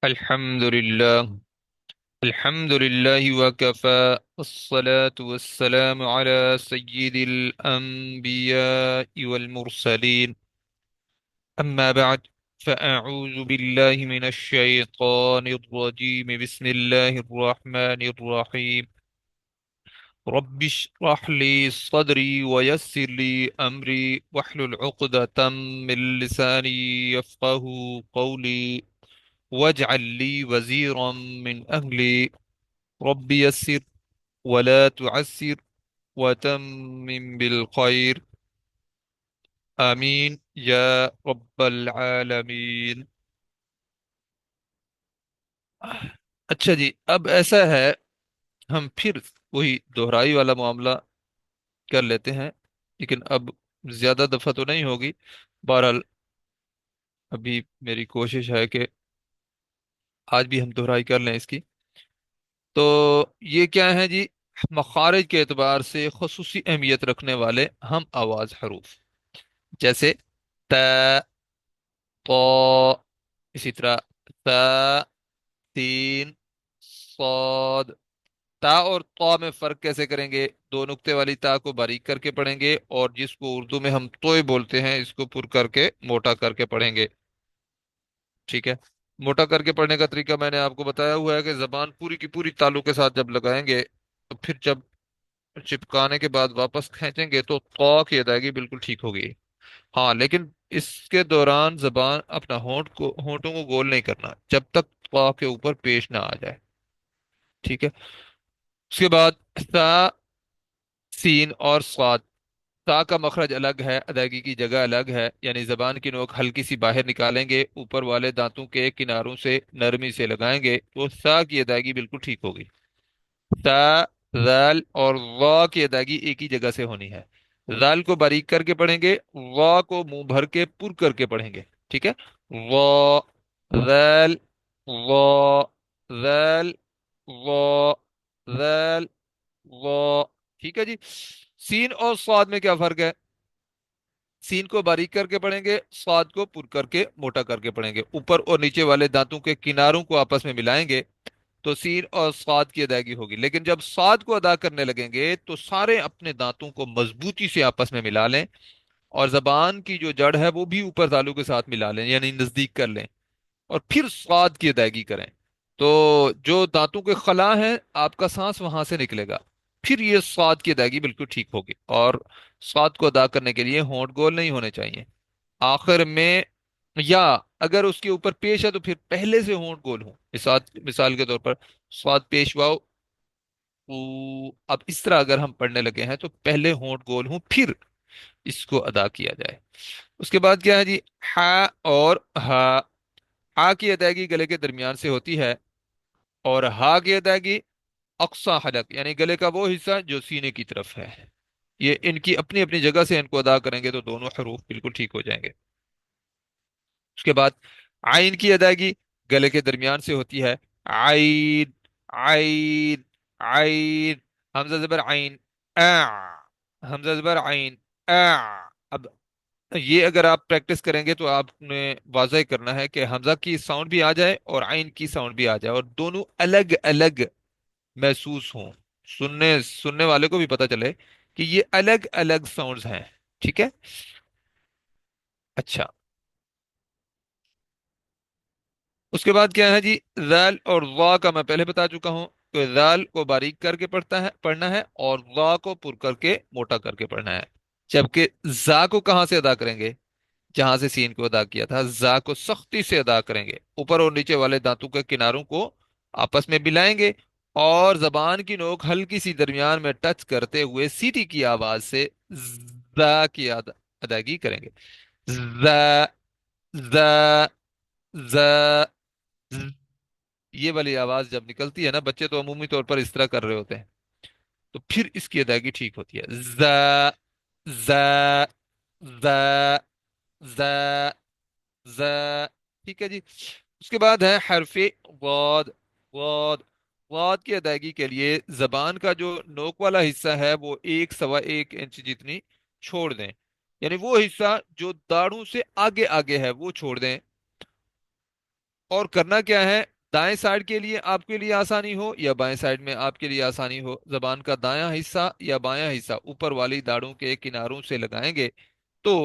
الحمد لله. الحمد لله وكفى والصلاة والسلام على سيد الأنبياء والمرسلين. أما بعد، فأعوذ بالله من الشيطان الرجيم. بسم الله الرحمن الرحيم. رب اشرح لي صدري ويسر لي أمري واحلل عقدة من لساني يفقه قولي واجعل لي وزيرا من أهلي. رب يسر ولا تعسر وتمم بالخير. آمين يا رب العالمین. اچھا جی، اب ایسا ہے، ہم پھر وہی دہرائی والا معاملہ کر لیتے ہیں، لیکن اب زیادہ دفعہ تو نہیں ہوگی. بہرحال ابھی میری کوشش ہے کہ آج بھی ہم دہرائی کر لیں اس کی. تو یہ کیا ہے جی؟ مخارج کے اعتبار سے خصوصی اہمیت رکھنے والے ہم آواز حروف، جیسے ت، تو، اسی طرح تا، تین، صاد. تا اور طا میں فرق کیسے کریں گے؟ دو نقطے والی تا کو باریک کر کے پڑھیں گے، اور جس کو اردو میں ہم توئے بولتے ہیں اس کو پر کر کے موٹا کر کے پڑھیں گے. ٹھیک ہے. موٹا کر کے پڑھنے کا طریقہ میں نے آپ کو بتایا ہوا ہے کہ زبان پوری کی پوری تالو کے ساتھ جب لگائیں گے تو پھر جب چپکانے کے بعد واپس کھینچیں گے تو طا کی ادائیگی بالکل ٹھیک ہوگی. ہاں، لیکن اس کے دوران زبان اپنا ہونٹوں کو گول نہیں کرنا جب تک طا کے اوپر پیش نہ آ جائے. ٹھیک ہے. اس کے بعد سا، سین اور صاد. تا کا مخرج الگ ہے، ادائیگی کی جگہ الگ ہے، یعنی زبان کی نوک ہلکی سی باہر نکالیں گے، اوپر والے دانتوں کے کناروں سے نرمی سے لگائیں گے تو سا کی ادائیگی بالکل ٹھیک ہوگی. تا، ذال اور وا کی ادائیگی ایک ہی جگہ سے ہونی ہے. ذال کو باریک کر کے پڑھیں گے، وا کو منہ بھر کے پر کر کے پڑھیں گے. ٹھیک ہے. وا، ذال، وا، ذال، وا، ذال، وا. ٹھیک ہے جی. سین اور صاد میں کیا فرق ہے؟ سین کو باریک کر کے پڑھیں گے، صاد کو پر کر کے موٹا کر کے پڑھیں گے. اوپر اور نیچے والے دانتوں کے کناروں کو آپس میں ملائیں گے تو سین اور صاد کی ادائیگی ہوگی. لیکن جب صاد کو ادا کرنے لگیں گے تو سارے اپنے دانتوں کو مضبوطی سے آپس میں ملا لیں، اور زبان کی جو جڑ ہے وہ بھی اوپر تالو کے ساتھ ملا لیں، یعنی نزدیک کر لیں، اور پھر صاد کی ادائیگی کریں. تو جو دانتوں کے خلا ہیں آپ کا سانس وہاں سے نکلے گا، پھر یہ صاد کی ادائیگی بالکل ٹھیک ہوگی. اور صاد کو ادا کرنے کے لیے ہونٹ گول نہیں ہونے چاہیے آخر میں، یا اگر اس کے اوپر پیش ہے تو پھر پہلے سے ہونٹ گول ہوں. مثال کے طور پر سواد پیش واؤ اب اس طرح اگر ہم پڑھنے لگے ہیں تو پہلے ہونٹ گول ہوں پھر اس کو ادا کیا جائے. اس کے بعد کیا ہے جی؟ ہا اور ہا. ہا کی ادائیگی گلے کے درمیان سے ہوتی ہے، اور ہا کی ادائیگی اقصا حلق یعنی گلے کا وہ حصہ جو سینے کی طرف ہے. یہ ان کی اپنی اپنی جگہ سے ان کو ادا کریں گے تو دونوں حروف بالکل ٹھیک ہو جائیں گے. اس کے بعد آئین کی ادائیگی گلے کے درمیان سے ہوتی ہے. عین، عین، عین. حمزہ زبر عین، حمزہ زبر عین، اب یہ اگر آپ پریکٹس کریں گے تو آپ نے واضح کرنا ہے کہ حمزہ کی ساؤنڈ بھی آ جائے اور عین کی ساؤنڈ بھی آ جائے، اور دونوں الگ الگ محسوس ہوں. سننے والے کو بھی پتا چلے کہ یہ الگ الگ ساؤنڈز ہیں. ٹھیک ہے. اچھا. اس کے بعد کیا ہے جی؟ ذال اور وا کا میں پہلے بتا چکا ہوں کہ ذال کو باریک کر کے پڑھنا ہے، اور وا کو پر کر کے موٹا کر کے پڑھنا ہے. جبکہ زا کو کہاں سے ادا کریں گے؟ جہاں سے سین کو ادا کیا تھا، زا کو سختی سے ادا کریں گے، اوپر اور نیچے والے دانتوں کے کناروں کو آپس میں ملائیں گے، اور زبان کی نوک ہلکی سی درمیان میں ٹچ کرتے ہوئے سیٹی کی آواز سے زا کی ادائیگی کریں گے. زا، زا، زا، ز. یہ والی آواز جب نکلتی ہے نا، بچے تو عمومی طور پر اس طرح کر رہے ہوتے ہیں، تو پھر اس کی ادائیگی ٹھیک ہوتی ہے. زا، زا، زا، زا، زا. ٹھیک ہے جی. اس کے بعد ہے حرف واد. واد. واد کی ادائیگی کے لیے زبان کا جو نوک والا حصہ ہے وہ 1 سوا 1 انچ جتنی چھوڑ دیں، یعنی وہ حصہ جو داڑھوں سے آگے آگے ہے وہ چھوڑ دیں. اور کرنا کیا ہے؟ دائیں سائڈ کے لیے آپ کے لیے آسانی ہو یا بائیں سائڈ میں آپ کے لیے آسانی ہو، زبان کا دایاں حصہ یا بایاں حصہ اوپر والی داڑوں کے کناروں سے لگائیں گے تو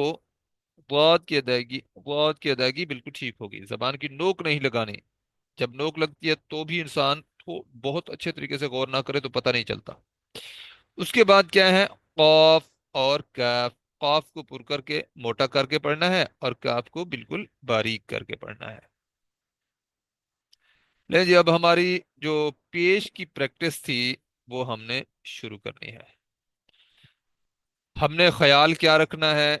واد کی ادائیگی، واد کی ادائیگی بالکل ٹھیک ہوگی۔ زبان کی نوک نہیں لگانی، جب نوک لگتی ہے تو بھی انسان بہت اچھے طریقے سے غور نہ کرے تو پتہ نہیں چلتا۔ اس کے بعد کیا ہے؟ قاف اور کاف۔ قاف کو پر کر کے موٹا کر کے پڑھنا ہے اور کاف کو بالکل باریک کر کے پڑھنا ہے۔ لیں جی، اب ہماری جو پیش کی پریکٹس تھی وہ ہم نے شروع کرنی ہے۔ ہم نے خیال کیا رکھنا ہے؟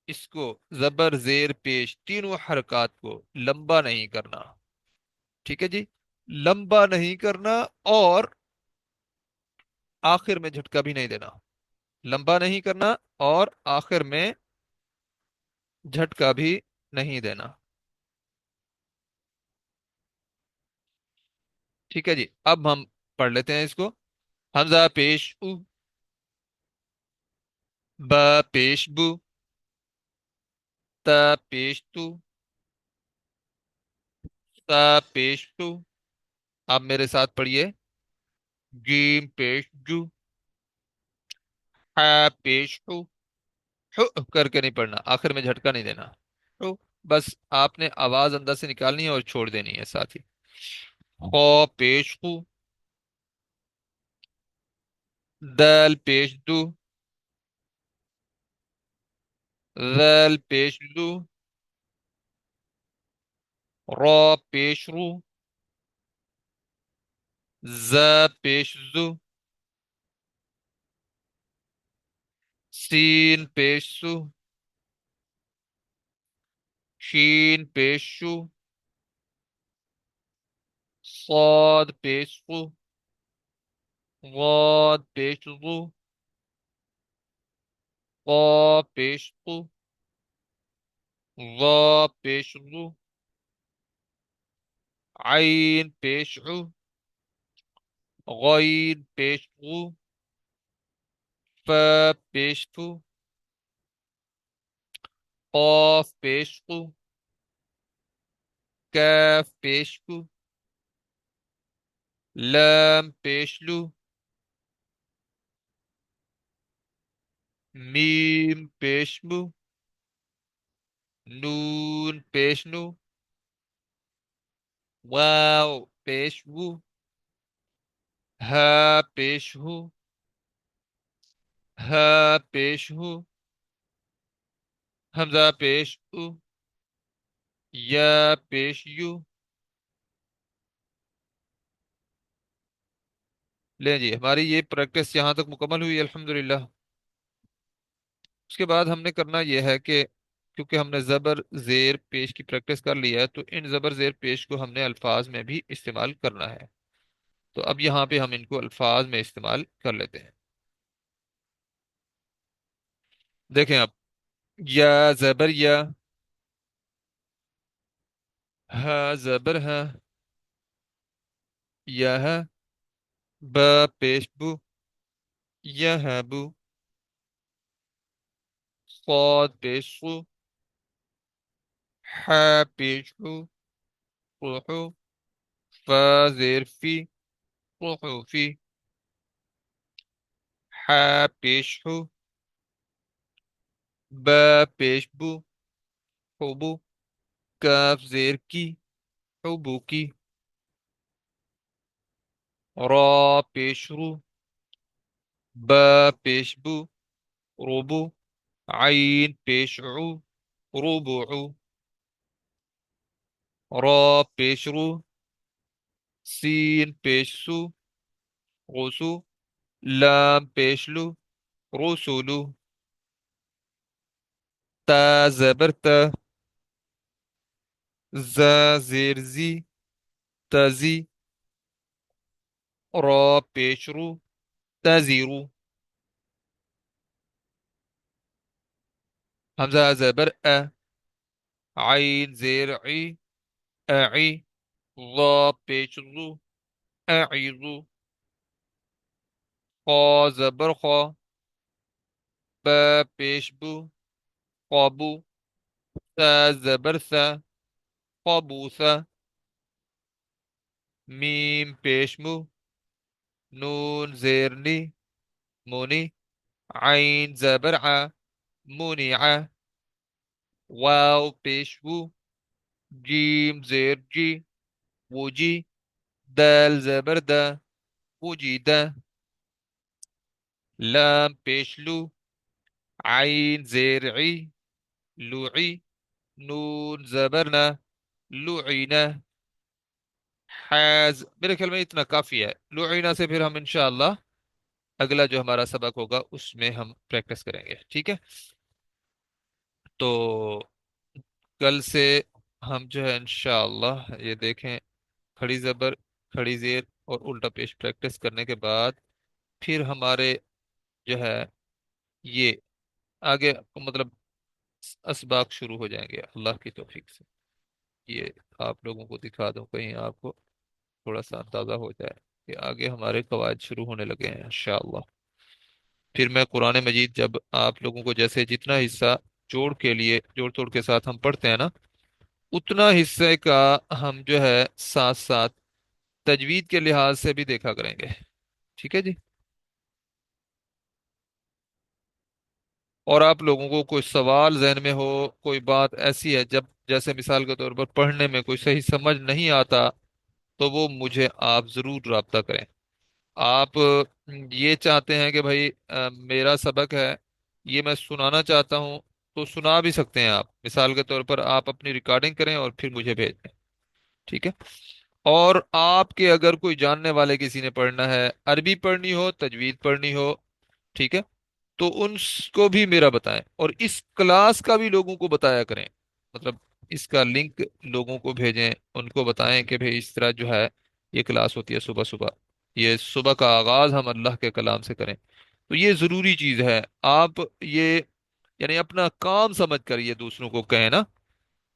اس کو زبر زیر پیش تینوں حرکات کو لمبا نہیں کرنا، ٹھیک ہے جی؟ لمبا نہیں کرنا اور آخر میں جھٹکا بھی نہیں دینا، لمبا نہیں کرنا اور آخر میں جھٹکا بھی نہیں دینا، ٹھیک ہے جی؟ اب ہم پڑھ لیتے ہیں اس کو۔ حمزہ پیش او، با پیش بو، تا پیش تو، تا پیش تو۔ آپ میرے ساتھ پڑھیے۔ جیم پیش جو، ہا پیش ہو، کر کے نہیں پڑھنا، آخر میں جھٹکا نہیں دینا، ہو، بس آپ نے آواز اندر سے نکالنی ہے اور چھوڑ دینی ہے ساتھ ہی۔ خو پیش خو، دال پیش دو، ذال پیش دو، را پیش رو، ز پیش زو، سین پیش سو، شین پیش شو، صاد پیش قو، غاد پیش غو، قا پیش قو، ظا پیش غو، عین پیش عو، غین پیش غو، فا پیش فو، قاف پیش قو، کاف پیش کو، لام پیش لو، میم پیش مو، نون پیش نو، واو پیش وو، ہا پیش ہو، ہا پیش ہو، حمزہ پیش او، یا پیش یو۔ لیں جی، ہماری یہ پریکٹس یہاں تک مکمل ہوئی الحمدللہ۔ اس کے بعد ہم نے کرنا یہ ہے کہ کیونکہ ہم نے زبر زیر پیش کی پریکٹس کر لی ہے تو ان زبر زیر پیش کو ہم نے الفاظ میں بھی استعمال کرنا ہے۔ تو اب یہاں پہ ہم ان کو الفاظ میں استعمال کر لیتے ہیں۔ دیکھیں اب، یا زبر یا، ہا زبر ہا، یا ہے، با پیش بو، یہبو، صاد پیش صو، حا پیش ہو، قوحو، فا زیر فی، قحوفی، حا پیش ہو، با پیش بو، حبو، کاف زیر کی، حبو کی، را پیش رو، با پیش بو، ربو، عین پیش عو، ربعو، را پیش رو، سین پیش سو، غسو، لام پیش لو، رسولو، تا زبر تا، زا زیر زی، تزی، را پیش رو، تزیرو، حمزہ زبر ا، عین زیر عی، اعی، ضا پیش ضو، اعیضو، خا زبر خا، با پیش بو، قابو، سا زبر سا، قابوسا، میم پیشمو، نون زیرنی مونی، عین زبر ع منع، واو پیشو، جیم زیر جی وجی، دال زبر دا وجید، لام پیشلو، عین زیر عی لوعی، نون زبرنا لعینہ، حاز میرے خیال میں اتنا کافی ہے لعینہ سے، پھر ہم انشاءاللہ اگلا جو ہمارا سبق ہوگا اس میں ہم پریکٹس کریں گے، ٹھیک ہے؟ تو کل سے ہم جو ہے انشاءاللہ یہ دیکھیں، کھڑی زبر، کھڑی زیر اور الٹا پیش پریکٹس کرنے کے بعد پھر ہمارے جو ہے یہ آگے مطلب اسباق شروع ہو جائیں گے اللہ کی توفیق سے۔ یہ آپ لوگوں کو دکھا دوں کہیں آپ کو تھوڑا سا اندازہ ہو جائے کہ آگے ہمارے قواعد شروع ہونے لگے ہیں انشاءاللہ۔ پھر میں قرآن مجید جب آپ لوگوں کو جیسے جتنا حصہ جوڑ کے لیے جوڑ توڑ کے ساتھ ہم پڑھتے ہیں نا، اتنا حصے کا ہم جو ہے ساتھ ساتھ تجوید کے لحاظ سے بھی دیکھا کریں گے، ٹھیک ہے جی؟ اور آپ لوگوں کو کوئی سوال ذہن میں ہو، کوئی بات ایسی ہے جب جیسے مثال کے طور پر پڑھنے میں کوئی صحیح سمجھ نہیں آتا، تو وہ مجھے آپ ضرور رابطہ کریں۔ آپ یہ چاہتے ہیں کہ بھائی میرا سبق ہے یہ میں سنانا چاہتا ہوں، تو سنا بھی سکتے ہیں آپ، مثال کے طور پر آپ اپنی ریکارڈنگ کریں اور پھر مجھے بھیج دیں، ٹھیک ہے؟ اور آپ کے اگر کوئی جاننے والے کسی نے پڑھنا ہے، عربی پڑھنی ہو، تجوید پڑھنی ہو، ٹھیک ہے، تو کو بھی میرا بتائیں، اور اس کلاس کا بھی لوگوں کو بتایا کریں، مطلب اس کا لنک لوگوں کو بھیجیں، ان کو بتائیں کہ بھئی اس طرح جو ہے یہ کلاس ہوتی ہے صبح صبح، یہ صبح کا آغاز ہم اللہ کے کلام سے کریں، تو یہ ضروری چیز ہے۔ آپ یہ یعنی اپنا کام سمجھ کر یہ دوسروں کو کہیں نا،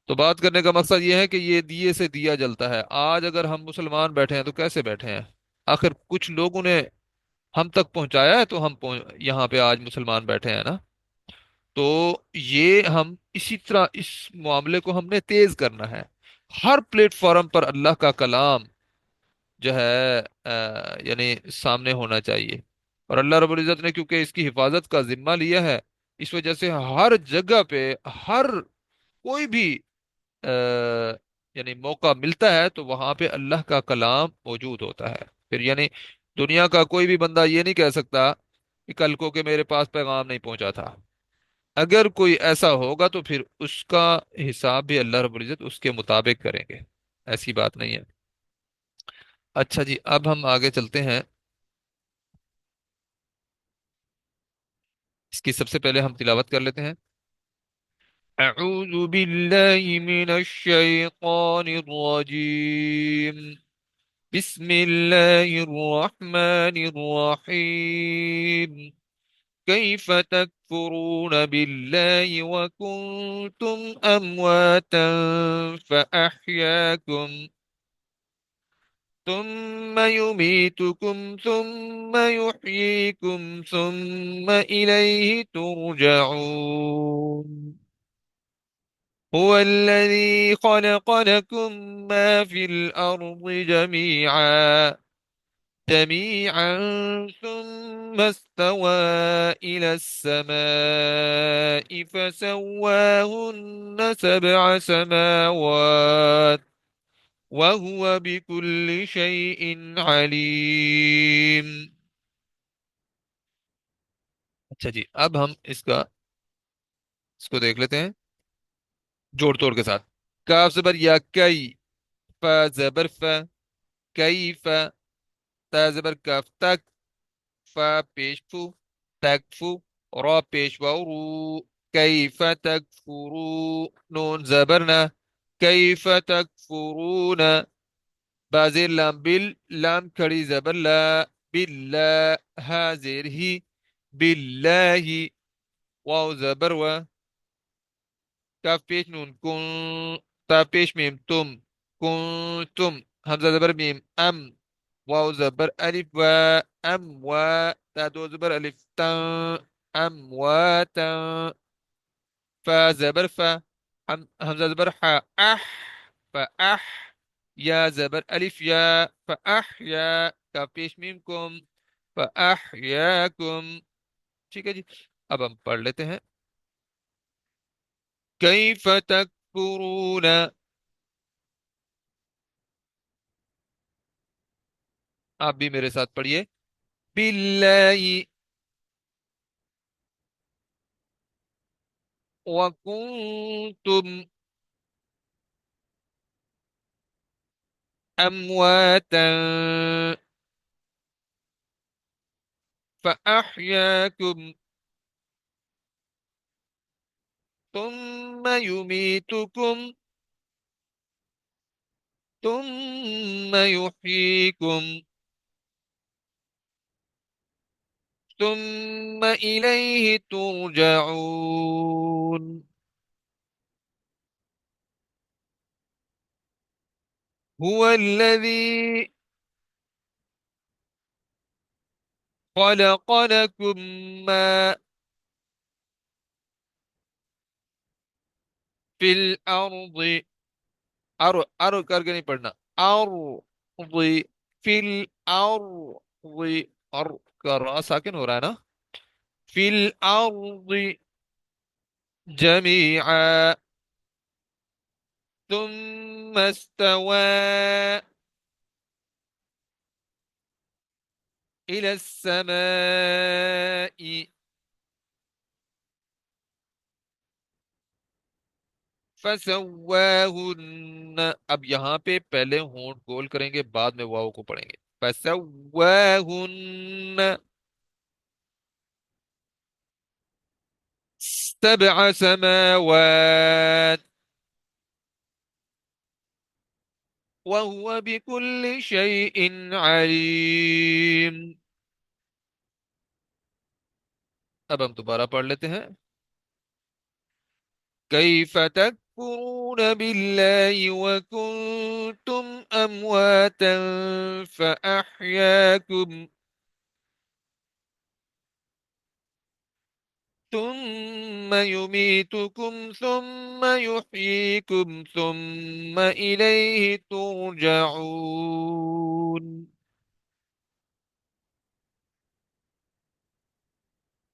تو بات کرنے کا مقصد یہ ہے کہ یہ دیے سے دیا جلتا ہے، آج اگر ہم مسلمان بیٹھے ہیں تو کیسے بیٹھے ہیں؟ آخر کچھ لوگوں نے ہم تک پہنچایا ہے تو ہم یہاں پہ آج مسلمان بیٹھے ہیں نا، تو یہ ہم اسی طرح اس معاملے کو ہم نے تیز کرنا ہے، ہر پلیٹ فارم پر اللہ کا کلام جو ہے یعنی سامنے ہونا چاہیے، اور اللہ رب العزت نے کیونکہ اس کی حفاظت کا ذمہ لیا ہے، اس وجہ سے ہر جگہ پہ ہر کوئی بھی یعنی موقع ملتا ہے تو وہاں پہ اللہ کا کلام موجود ہوتا ہے، پھر یعنی دنیا کا کوئی بھی بندہ یہ نہیں کہہ سکتا کہ کل کو کہ میرے پاس پیغام نہیں پہنچا تھا، اگر کوئی ایسا ہوگا تو پھر اس کا حساب بھی اللہ رب العزت اس کے مطابق کریں گے، ایسی بات نہیں ہے۔ اچھا جی، اب ہم آگے چلتے ہیں، اس کی سب سے پہلے ہم تلاوت کر لیتے ہیں۔ اعوذ باللہ من الشیطان الرجیم، بسم اللہ الرحمن الرحیم، كيف تكفرون بالله وكنتم أمواتا فأحياكم ثم يميتكم ثم يحييكم ثم إليه ترجعون، هو الذي خلق لكم ما في الأرض جميعا ثم استوى إلى السماء فسواهن سبع سماوات وهو بكل شيء عليم۔ اچھا جی، اب ہم اس کو دیکھ لیتے ہیں جوڑ توڑ کے ساتھ۔ کاف زبر یا کئی، فا زبر فا، کئی فا، تا زبر کاف تک، فا پیش فو، تک فو، را پیش واو رو، کیف تکفرو، نون زبرنا، کیف تکفرون، بازیر لام بل، لام کھڑی زبر لا، باللہ، ہا زیر ہی، باللہ، واو زبر و، کاف پیش نون کن، تا پیش میم تم، کنتم، حمزہ زبر میم ام، واو زبر الف و، ام و، تا دو زبر الف تن، امواتا، فا زبر فا، حمزہ زبر حا اح، فاح، یا زبر الف یا، فاحیا کا پیش میم کم، فاحیاکم. ٹھیک ہے جی. اب ہم پڑھ لیتے ہیں. کیف تکفرون. آپ بھی میرے ساتھ پڑھیے. باللہ وکنتم امواتا فاحیاکم ثم يميتكم ثم يحييكم ثم إليه ترجعون. هو الذي خلق لكم ما في الأرض. ارو کر کے نہیں پڑھنا. ارض فی الارض. اور کا را ساکن ہو رہا ہے نا. فی الارض جميعا ثم استوى إلى السماء فسواہن. اب یہاں پہ پہلے ہونٹ گول کریں گے، بعد میں واو کو پڑھیں گے. فسواہن سبع سماوات وهو بكل شيء عليم. اب ہم دوبارہ پڑھ لیتے ہیں. كيف تكفرون بالله وكنتم أمواتا فأحياكم ثم يميتكم ثم يحييكم ثم إليه ترجعون.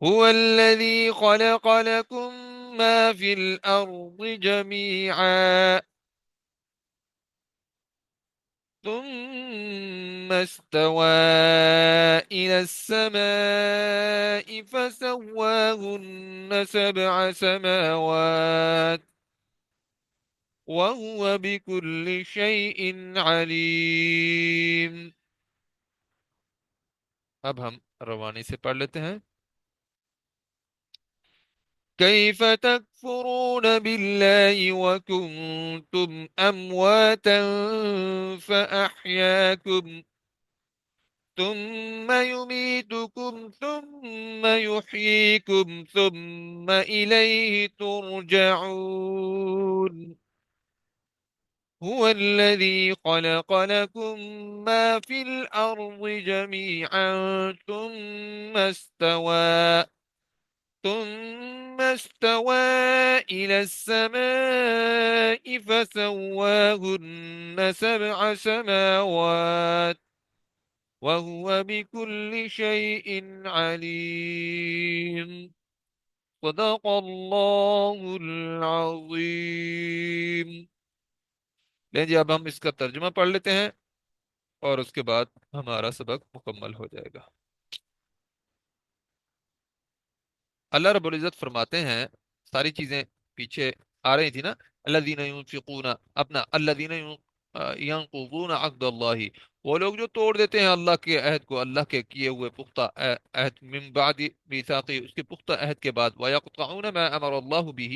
هو الذي خلق لكم ما في الأرض جميعا ثم استوى إلى السماء فسواهن سبع سماوات وهو بكل شيء عليم. اب ہم روانی سے پڑھ لیتے ہیں. كيف تكفرون بالله وكنتم أمواتا فأحياكم ثم يميتكم ثم يحييكم ثم إليه ترجعون. هو الذي خلق لكم ما في الأرض جميعا ثم استوى إلى السماء فسواهن سبع سماوات وهو بكل شيء عليم. صدق الله العظيم. لیں جی اب ہم اس کا ترجمہ پڑھ لیتے ہیں اور اس کے بعد ہمارا سبق مکمل ہو جائے گا. اللہ رب العزت فرماتے ہیں، ساری چیزیں پیچھے آ رہی تھی نا. الذین ينفقون، اپنا الذین ينقضون عہد اللہ، وہ لوگ جو توڑ دیتے ہیں اللہ کے عہد کو، اللہ کے کیے ہوئے پختہ عہد، من بعد میثاقہ، اس کے پختہ عہد کے بعد، وَيَقْطَعُونَ مَا أَمَرَ اللَّهُ بِهِ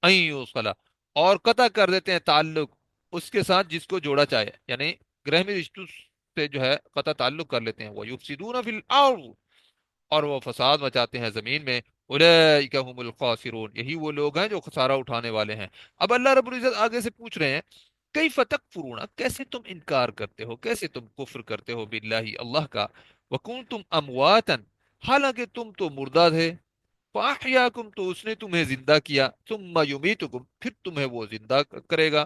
أَن يُوصَلَ، اور قطع کر دیتے ہیں تعلق اس کے ساتھ جس کو جوڑا چاہے، یعنی گرہمی رشتوں سے جو ہے قطع تعلق کر لیتے ہیں. وَيُفْسِدُونَ فِي الْأَرْضِ، اور وہ فساد مچاتے ہیں زمین میں. اولئک هم الخاسرون، یہی وہ لوگ ہیں جو خسارہ اٹھانے والے ہیں. اب اللہ رب العزت آگے سے پوچھ رہے ہیں، کیف تکفرون، کیسے تم انکار کرتے ہو، کیسے تم کفر کرتے ہو، باللہ اللہ کا، وکنتم امواتا، حالانکہ تم تو مردہ تھے، فاحیاکم، تو اس نے تمہیں زندہ کیا، ثم یمیتکم، پھر تمہیں وہ زندہ کرے گا.